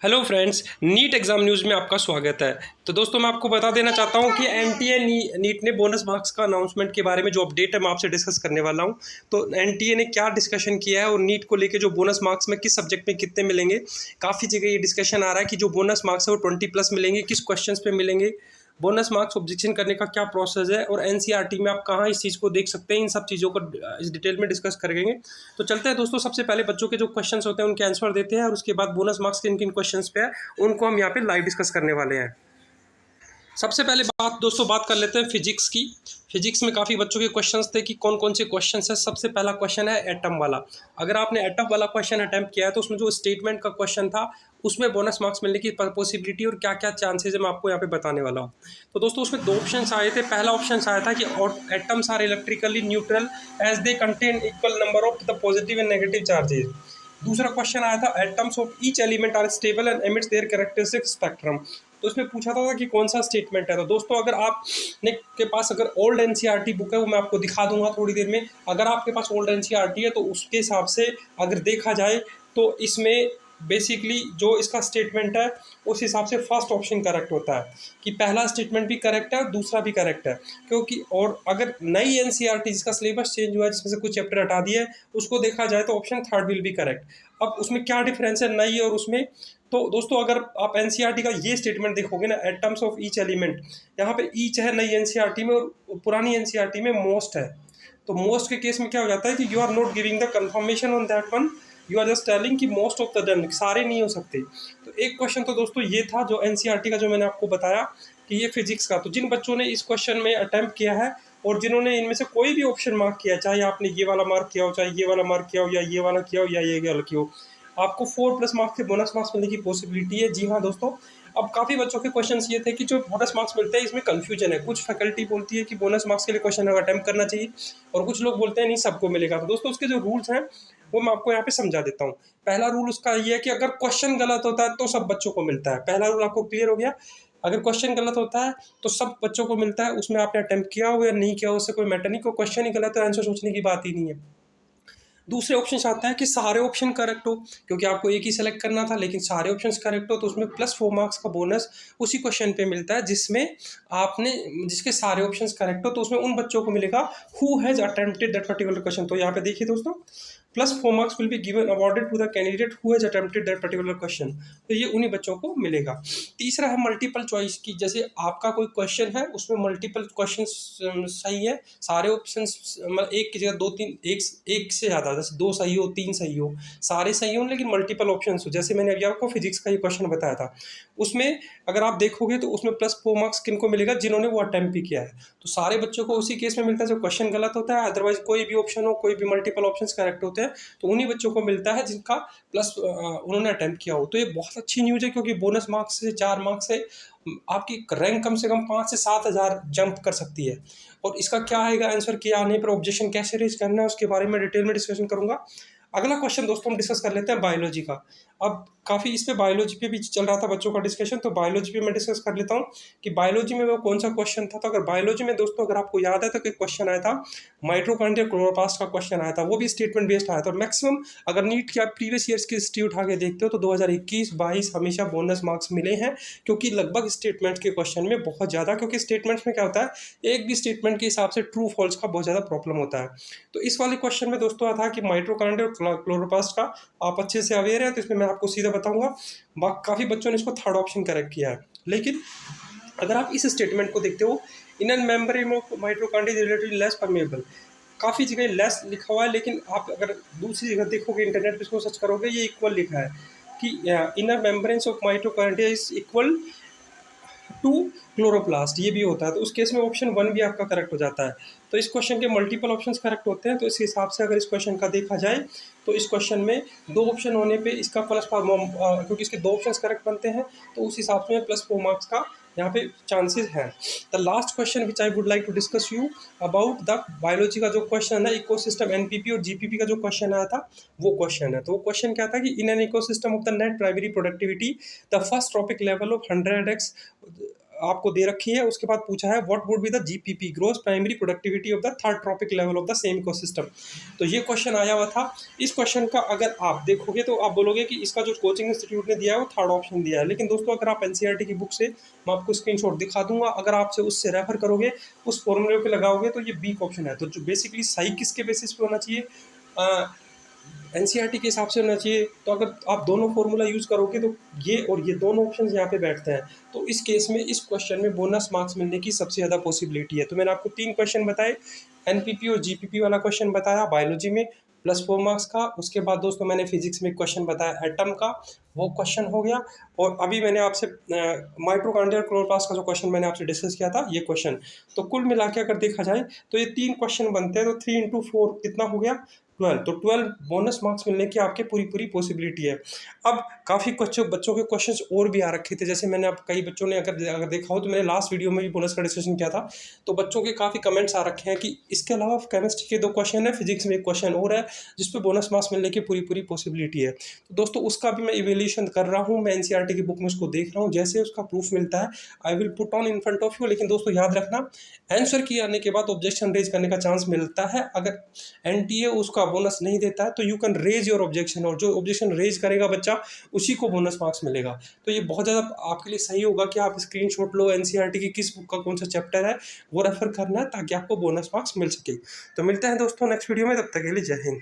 Hello friends, NEET exam news में आपका स्वागत है। तो दोस्तों मैं आपको बता देना चाहता हूं कि एनटीए नीट ने बोनस मार्क्स का अनाउंसमेंट के बारे में जो अपडेट है मैं आपसे डिस्कस करने वाला हूं। तो एनटीए ने क्या डिस्कशन किया है और नीट को लेके जो बोनस मार्क्स में किस सब्जेक्ट में कितने मिलेंगे। काफ़ी जगह ये डिस्कशन आ रहा है कि जो बोनस मार्क्स है वो 20+ मिलेंगे, किस क्वेश्चन पे मिलेंगे, बोनस मार्क्स ऑब्जेक्शन करने का क्या प्रोसेस है और एनसीईआरटी में आप कहाँ इस चीज़ को देख सकते हैं। इन सब चीज़ों को इस डिटेल में डिस्कस करेंगे। तो चलते हैं दोस्तों, सबसे पहले बच्चों के जो क्वेश्चंस होते हैं उनके आंसर देते हैं और उसके बाद बोनस मार्क्स किन किन क्वेश्चंस पे है उनको हम यहाँ पे लाइव डिस्कस करने वाले हैं। सबसे पहले बात कर लेते हैं फिजिक्स की। फिजिक्स में काफ़ी बच्चों के क्वेश्चंस थे कि कौन कौन से क्वेश्चंस है। सबसे पहला क्वेश्चन है एटम वाला। अगर आपने एटम वाला क्वेश्चन अटैम्प्ट किया है तो उसमें जो स्टेटमेंट का क्वेश्चन था उसमें बोनस मार्क्स मिलने की पॉसिबिलिटी और क्या क्या चांसेस है मैं आपको यहाँ पे बताने वाला हूँ। तो दोस्तों उसमें दो ऑप्शन आए थे। पहला ऑप्शन आया था कि atoms are electrically neutral as they contain equal number of the positive and negative charges. दूसरा क्वेश्चन आया था atoms of each element are stable and emits their characteristic spectrum. तो उसमें पूछा था कि कौन सा स्टेटमेंट है। तो दोस्तों अगर आपने के पास अगर ओल्ड एनसीईआरटी बुक है वो मैं आपको दिखा दूंगा थोड़ी देर में। अगर आपके पास ओल्ड एनसीईआरटी है तो उसके हिसाब से अगर देखा जाए तो इसमें बेसिकली जो इसका स्टेटमेंट है उस हिसाब से फर्स्ट ऑप्शन करेक्ट होता है कि पहला स्टेटमेंट भी करेक्ट है और दूसरा भी करेक्ट है। क्योंकि और अगर नई एनसीईआरटी जिसका सिलेबस चेंज हुआ है जिसमें से कुछ चैप्टर हटा दिए हैं उसको देखा जाए तो option third will be correct. अब उसमें क्या डिफरेंस है नई और उसमें। तो दोस्तों अगर आप एनसीईआरटी का ये स्टेटमेंट देखोगे ना, एटम्स ऑफ ईच एलिमेंट, यहाँ पे ईच है नई एनसीईआरटी में और पुरानी एनसीईआरटी में मोस्ट है। तो मोस्ट के केस में क्या हो जाता है कि you are not giving the confirmation on that one, you are just telling कि मोस्ट ऑफ द डन, सारे नहीं हो सकते। तो एक क्वेश्चन तो दोस्तों ये था जो एनसीईआरटी का जो मैंने आपको बताया कि ये फिजिक्स का। तो जिन बच्चों ने इस क्वेश्चन में अटेम्प्ट किया है और जिन्होंने इनमें से कोई भी ऑप्शन मार्क किया, चाहे आपने ये वाला मार्क किया हो, चाहे ये वाला मार्क किया हो, या ये वाला किया हो, या ये वाला किया हो, आपको 4+ मार्क्स के बोनस मार्क्स मिलने की पॉसिबिलिटी है। जी हाँ दोस्तों। अब काफ़ी बच्चों के क्वेश्चंस ये थे कि जो बोनस मार्क्स मिलते हैं इसमें कंफ्यूजन है। कुछ फैकल्टी बोलती है कि बोनस मार्क्स के लिए क्वेश्चन अटेम्प्ट करना चाहिए और कुछ लोग बोलते हैं नहीं सबको मिलेगा। तो दोस्तों उसके जो रूल्स हैं वो मैं आपको यहाँ पे समझा देता हूँ। पहला रूल उसका ये है कि अगर क्वेश्चन गलत होता है तो सब बच्चों को मिलता है। पहला रूल आपको क्लियर हो गया। अगर क्वेश्चन गलत होता है तो सब बच्चों को मिलता है, उसमें आपने अटेम्प्ट किया हो या नहीं किया हो उससे कोई मैटर नहीं। कोई क्वेश्चन ही गलत है, आंसर सोचने की बात ही नहीं है। दूसरे ऑप्शन से आता है कि सारे ऑप्शन करेक्ट हो, क्योंकि आपको एक ही सेलेक्ट करना था लेकिन सारे ऑप्शंस करेक्ट हो तो उसमें +4 मार्क्स का बोनस उसी क्वेश्चन पे मिलता है जिसमें आपने जिसके सारे ऑप्शंस करेक्ट हो। तो उसमें उन बच्चों को मिलेगा who has attempted that particular question. तो यहाँ पे देखिए दोस्तों, +4 marks will be given awarded to the candidate who has attempted that particular question. तो ये उन्हीं बच्चों को मिलेगा। तीसरा है मल्टीपल चॉइस की। जैसे आपका कोई क्वेश्चन है उसमें मल्टीपल क्वेश्चन सही है, सारे ऑप्शन मतलब एक की जगह दो तीन एक से ज़्यादा, जैसे 2 सही हो 3 सही हो, सारे सही हो लेकिन मल्टीपल ऑप्शन हो। जैसे मैंने अभी आपको फिजिक्स का ये क्वेश्चन बताया था, उसमें अगर आप देखोगे तो उसमें +4 मार्क्स किनको मिलेगा, जिन्होंने वो अटेम्प्ट भी किया है। तो सारे बच्चों को उसी केस में मिलता है जो क्वेश्चन गलत होता है। अदरवाइज कोई भी ऑप्शन हो, कोई भी मल्टीपल ऑप्शन करेक्ट होते हैं तो उन्हीं बच्चों को मिलता है जिनका उन्होंने अटेम्प्ट किया हो। तो ये बहुत अच्छी न्यूज़ है क्योंकि बोनस मार्क्स से 4 मार्क्स से आपकी रैंक कम से कम 5 से 7 हज़ार जंप कर सकती है। और इसका क्या आएगा आंसर, किया आने पर ऑब्जेक्शन कैसे रेज करना है उसके बारे में डिटेल में डिस्कशन करूंगा। अगला क्वेश्चन दोस्तों हम डिस्कस कर लेते हैं बायोलॉजी का। अब काफ़ी इस पे बायोलॉजी पे भी चल रहा था बच्चों का डिस्कशन, तो बायोलॉजी पे मैं डिस्कस कर लेता हूँ कि बायोलॉजी में वो कौन सा क्वेश्चन था। तो अगर बायोलॉजी में दोस्तों अगर आपको याद है तो एक क्वेश्चन आया था माइटोकॉन्ड्रिया क्लोरोप्लास्ट का क्वेश्चन आया था, वो भी स्टेटमेंट बेस्ड आया था। और मैक्सिमम अगर नीट के आप प्रीवियस ईयर्स की हिस्ट्री उठा के देखते हो तो 2021-22 हमेशा बोनस मार्क्स मिले हैं, क्योंकि लगभग स्टेटमेंट के क्वेश्चन में बहुत ज़्यादा, क्योंकि स्टेटमेंट्स में क्या होता है एक भी स्टेटमेंट के हिसाब से ट्रू फॉल्स का बहुत ज़्यादा प्रॉब्लम होता है। तो इस वाले क्वेश्चन में दोस्तों था कि माइटोकॉन्ड्रिया और क्लोरोप्लास्ट का आप अच्छे से अवेयर है तो इसमें मैं आपको सीधा बताऊंगा। काफ़ी बच्चों ने इसको थर्ड ऑप्शन करेक्ट किया है। लेकिन अगर आप इस स्टेटमेंट को देखते हो, inner membrane of mitochondria relatively less permeable, काफ़ी जगह लेस लिखा हुआ है लेकिन आप अगर दूसरी जगह देखोगे इंटरनेट पे इसको सर्च करोगे ये इक्वल लिखा है कि inner membranes of mitochondria is equal to chloroplast, ये भी होता है। तो उस केस में ऑप्शन 1 भी आपका करेक्ट हो जाता है। तो इस क्वेश्चन के मल्टीपल ऑप्शंस करेक्ट होते हैं। तो इस हिसाब से अगर इस क्वेश्चन का देखा जाए तो इस क्वेश्चन में 2 ऑप्शन होने पे इसका क्योंकि इसके 2 ऑप्शंस करेक्ट बनते हैं तो उस हिसाब से +4 मार्क्स का यहाँ पे चांसेस हैं। The last question which I would like to discuss you about the biology का जो क्वेश्चन है इकोसिस्टम एनपीपी और जीपीपी का जो क्वेश्चन आया था वो क्वेश्चन है। तो वो क्वेश्चन क्या था कि in an ecosystem of the net primary productivity the first trophic level of 100x आपको दे रखी है। उसके बाद पूछा है what would be the GPP, gross primary productivity of the third trophic level of the same ecosystem. तो ये क्वेश्चन आया हुआ था। इस क्वेश्चन का अगर आप देखोगे तो आप बोलोगे कि इसका जो कोचिंग इंस्टीट्यूट ने दिया है वो थर्ड ऑप्शन दिया है, लेकिन दोस्तों अगर आप एनसीईआरटी की बुक से, मैं आपको स्क्रीनशॉट दिखा दूंगा, अगर आपसे उससे रेफर करोगे, उस फॉर्मूले पे लगाओगे तो ये बी ऑप्शन है। तो जो बेसिकली सही किसके बेसिस पे होना चाहिए, एनसीईआरटी के हिसाब से होना चाहिए। तो अगर आप दोनों फॉर्मूला यूज़ करोगे तो ये और ये दोनों ऑप्शन यहाँ पे बैठते हैं। तो इस केस में इस क्वेश्चन में बोनस मार्क्स मिलने की सबसे ज़्यादा पॉसिबिलिटी है। तो मैंने आपको 3 क्वेश्चन बताए, एनपीपी और जीपीपी वाला क्वेश्चन बताया बायोलॉजी में +4 मार्क्स का। उसके बाद दोस्तों मैंने फिजिक्स में एक क्वेश्चन बताया एटम का, वो क्वेश्चन हो गया। और अभी मैंने आपसे माइटोकॉन्ड्रियल क्लोरोप्लास्ट का जो क्वेश्चन मैंने आपसे डिस्कस किया था, ये क्वेश्चन। तो कुल मिला के अगर देखा जाए तो ये 3 क्वेश्चन बनते हैं, तो 3 इंटू 4 कितना हो गया, 12। तो 12 बोनस मार्क्स मिलने की आपके पूरी पूरी पॉसिबिलिटी है। अब काफ़ी बच्चों के क्वेश्चंस और भी आ रखे थे, जैसे मैंने अब कई बच्चों ने अगर अगर देखा हो तो मैंने लास्ट वीडियो में भी बोनस का डिस्कशन किया था। तो बच्चों के काफ़ी कमेंट्स आ रखे हैं कि इसके अलावा केमिस्ट्री के 2 क्वेश्चन है, फिजिक्स में 1 क्वेश्चन और है जिस पे बोनस मार्क्स मिलने की पूरी पूरी पॉसिबिलिटी है। तो दोस्तों उसका भी मैं इवेल्यूशन कर रहा हूँ, मैं एनसीईआरटी की बुक में उसको देख रहा हूँ। जैसे उसका प्रूफ मिलता है I will put on in front of you. लेकिन दोस्तों याद रखना, आंसर किए आने के बाद ऑब्जेक्शन रेज करने का चांस मिलता है। अगर एनटीए उसका बोनस नहीं देता है तो you can raise your objection, और जो ऑब्जेक्शन रेज करेगा बच्चा उसी को बोनस मार्क्स मिलेगा। तो ये बहुत ज़्यादा आपके लिए सही होगा कि आप स्क्रीनशॉट लो, एनसीईआरटी की किस बुक का कौन सा चैप्टर है वो रेफर करना है ताकि आपको बोनस मार्क्स मिल सके। तो मिलते हैं दोस्तों नेक्स्ट वीडियो में, तब तक के लिए जय हिंद।